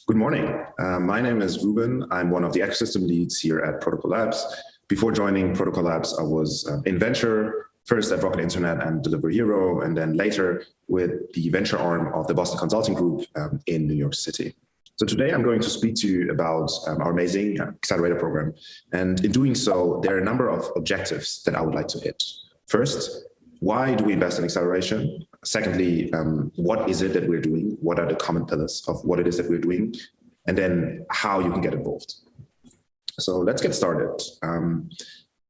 Good morning. My name is Ruben. I'm one of the ecosystem leads here at Protocol Labs. Before joining Protocol Labs, I was in venture, first at Rocket Internet and Delivery Hero, and then later with the venture arm of the Boston Consulting Group in New York City. So today I'm going to speak to you about our amazing Accelerator program. And in doing so, there are a number of objectives that I would like to hit. First, why do we invest in acceleration? Secondly, what is it that we're doing? What are the common pillars of what it is that we're doing? And then how you can get involved. So let's get started.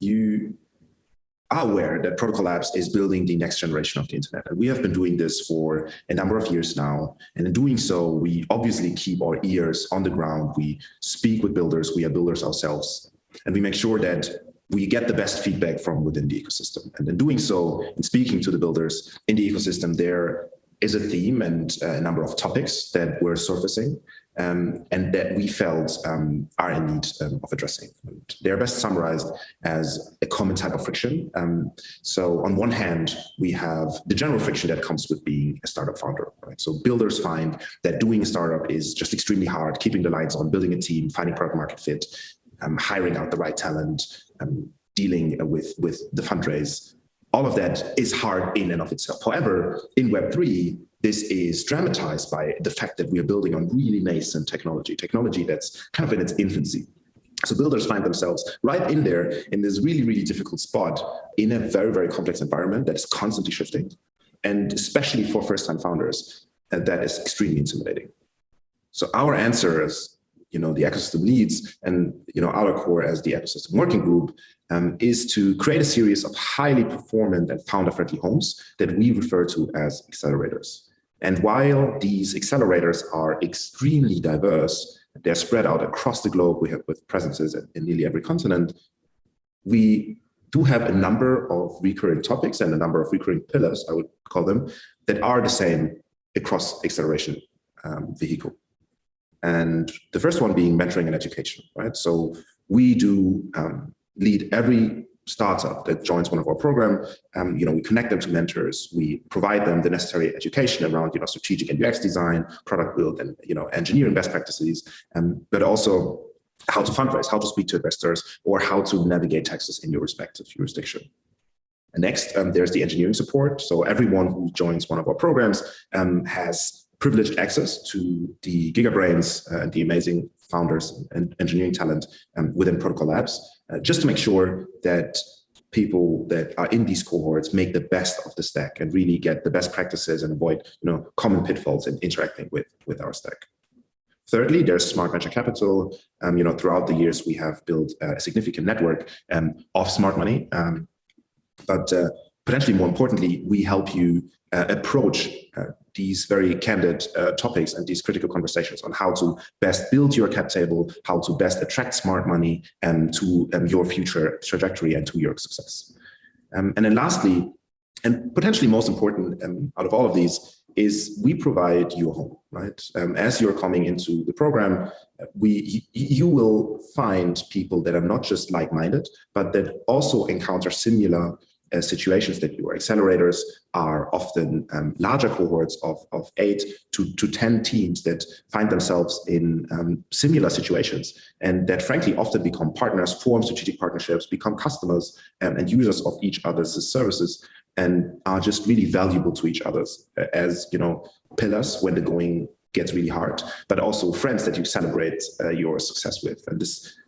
You are aware that Protocol Labs is building the next generation of the internet. And we have been doing this for a number of years now. And in doing so, we obviously keep our ears on the ground. We speak with builders. We are builders ourselves. And we make sure that we get the best feedback from within the ecosystem. And in doing so, in speaking to the builders in the ecosystem, there is a theme and a number of topics that we're surfacing and that we felt are in need of addressing. And they're best summarized as a common type of friction. So on one hand, we have the general friction that comes with being a startup founder, right? So builders find that doing a startup is just extremely hard, keeping the lights on, building a team, finding product market fit, hiring out the right talent, dealing with the fundraise. All of that is hard in and of itself. However, in Web3, this is dramatized by the fact that we are building on really nascent technology that's kind of in its infancy. So builders find themselves right in there in this really, really difficult spot in a very, very complex environment that is constantly shifting. And especially for first-time founders, that is extremely intimidating. So our answer is, the ecosystem leads and, our core as the ecosystem working group is to create a series of highly performant and founder-friendly homes that we refer to as accelerators. And while these accelerators are extremely diverse, they're spread out across the globe. We have with presences in nearly every continent. We do have a number of recurring topics and a number of recurring pillars, I would call them, that are the same across acceleration vehicle. And the first one being mentoring and education, right? So we do lead every startup that joins one of our programs. We connect them to mentors. We provide them the necessary education around, strategic and UX design, product build, and engineering best practices, but also how to fundraise, how to speak to investors, or how to navigate taxes in your respective jurisdiction. And next, there's the engineering support. So everyone who joins one of our programs has privileged access to the gigabrains and the amazing founders and engineering talent within Protocol Labs, just to make sure that people that are in these cohorts make the best of the stack and really get the best practices and avoid common pitfalls in interacting with our stack. Thirdly, there's smart venture capital. Throughout the years, we have built a significant network of smart money, but potentially more importantly, we help you approach these very candid topics and these critical conversations on how to best build your cap table, how to best attract smart money to your future trajectory and to your success. And then lastly, and potentially most important out of all of these, is we provide you a home, right? As you're coming into the program, you will find people that are not just like-minded, but that also encounter similar situations that you are. Accelerators are often larger cohorts of 8 to 10 teams that find themselves in similar situations and that frankly often become partners, form strategic partnerships, become customers and users of each other's services and are just really valuable to each other's as pillars when the going gets really hard, but also friends that you celebrate your success with. And this,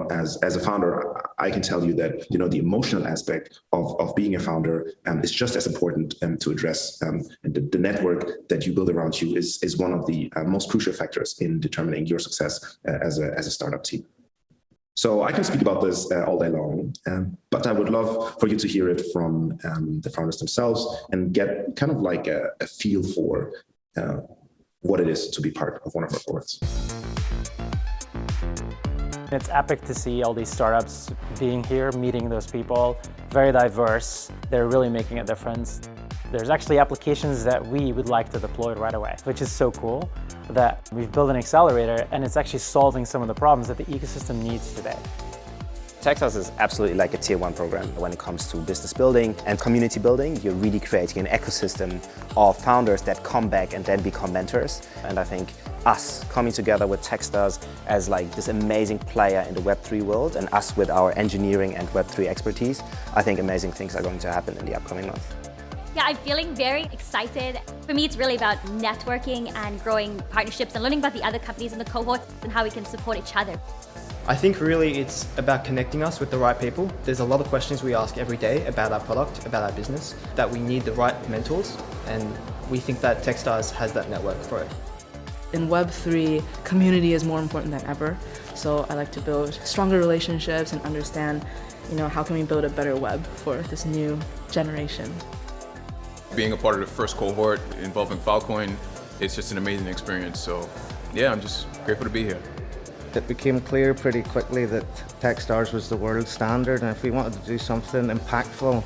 as a founder, I can tell you that, the emotional aspect of being a founder is just as important to address. And the network that you build around you is one of the most crucial factors in determining your success as a startup team. So I can speak about this all day long, but I would love for you to hear it from the founders themselves and get kind of like a feel for what it is to be part of one of our boards. It's epic to see all these startups being here, meeting those people, very diverse. They're really making a difference. There's actually applications that we would like to deploy right away, which is so cool that we've built an accelerator and it's actually solving some of the problems that the ecosystem needs today. Techstars is absolutely like a tier 1 program when it comes to business building and community building. You're really creating an ecosystem of founders that come back and then become mentors. And I think us coming together with Techstars as like this amazing player in the Web3 world, and us with our engineering and Web3 expertise, I think amazing things are going to happen in the upcoming months. Yeah, I'm feeling very excited. For me, it's really about networking and growing partnerships and learning about the other companies in the cohort and how we can support each other. I think really it's about connecting us with the right people. There's a lot of questions we ask every day about our product, about our business, that we need the right mentors, and we think that Techstars has that network for it. In Web3, community is more important than ever. So I like to build stronger relationships and understand, how can we build a better web for this new generation. Being a part of the first cohort involving Filecoin, it's just an amazing experience. So yeah, I'm just grateful to be here. It became clear pretty quickly that Techstars was the world standard, and if we wanted to do something impactful,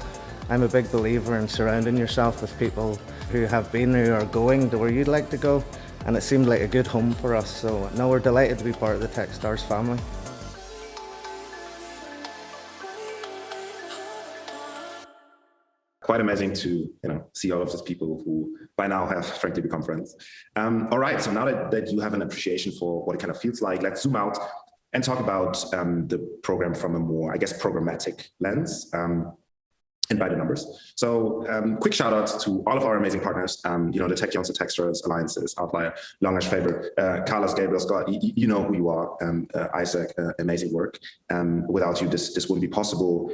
I'm a big believer in surrounding yourself with people who have been or are going to where you'd like to go, and it seemed like a good home for us. So no, we're delighted to be part of the Techstars family. Quite amazing to see all of these people who by now have frankly become friends. All right, so now that you have an appreciation for what it kind of feels like, let's zoom out and talk about the program from a more, I guess, programmatic lens. And by the numbers. So quick shout out to all of our amazing partners, the Techions, the Techstars, Alliances, Outlier, Longish Faber, Carlos, Gabriel, Scott, you know who you are, Isaac, amazing work. Without you, this wouldn't be possible.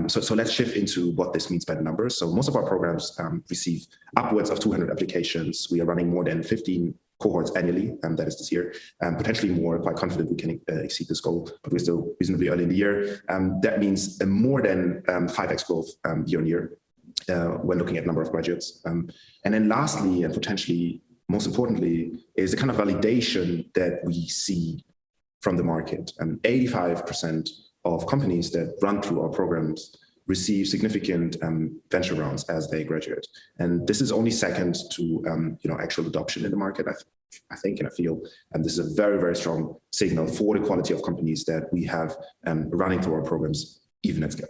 So let's shift into what this means by the numbers. So most of our programs receive upwards of 200 applications. We are running more than 15 cohorts annually, that is this year, potentially more. Quite confident we can exceed this goal, but we're still reasonably early in the year. That means more than 5x growth year on year when looking at number of graduates. And then lastly, and potentially most importantly, is the kind of validation that we see from the market. 85% of companies that run through our programs receive significant venture rounds as they graduate. And this is only second to actual adoption in the market, I think, and I feel. And this is a very, very strong signal for the quality of companies that we have running through our programs, even at scale.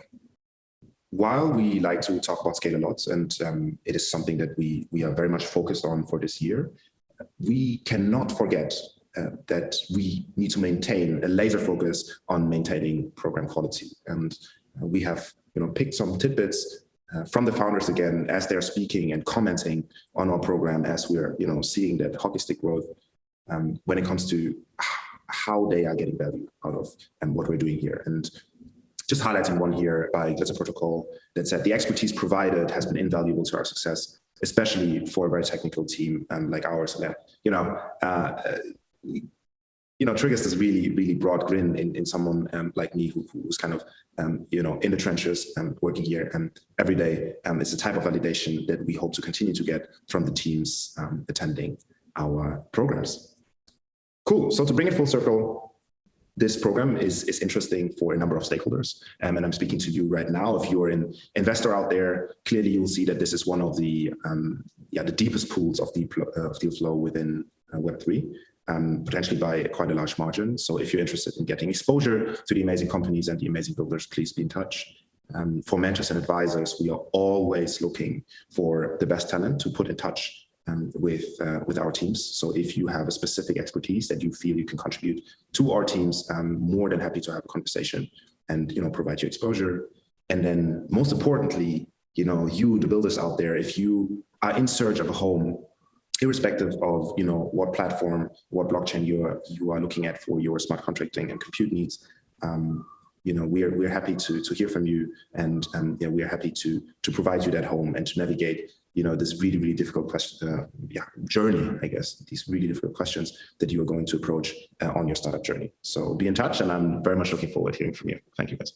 While we like to talk about scale a lot, and it is something that we are very much focused on for this year, we cannot forget that we need to maintain a laser focus on maintaining program quality. And we have picked some tidbits from the founders again as they're speaking and commenting on our program as we're seeing that hockey stick growth when it comes to how they are getting value out of what we're doing here. And just highlighting one here by Glitter Protocol that said the expertise provided has been invaluable to our success, especially for a very technical team like ours. And that triggers this really, really broad grin in someone like me who's kind of, in the trenches and working here every day. It's the type of validation that we hope to continue to get from the teams attending our programs. Cool. So to bring it full circle, this program is interesting for a number of stakeholders. And I'm speaking to you right now. If you're an investor out there, clearly you'll see that this is one of the deepest pools of deal flow within Web3. Potentially by quite a large margin. So if you're interested in getting exposure to the amazing companies and the amazing builders, please be in touch. For mentors and advisors, we are always looking for the best talent to put in touch with our teams. So if you have a specific expertise that you feel you can contribute to our teams, I'm more than happy to have a conversation and provide you exposure. And then most importantly, you, the builders out there, if you are in search of a home, irrespective of what platform, what blockchain you are looking at for your smart contracting and compute needs, we're happy to hear from you, and we're happy to provide you that home and to navigate this really, really difficult journey, I guess, these really difficult questions that you are going to approach on your startup journey. So be in touch, and I'm very much looking forward to hearing from you. Thank you, guys.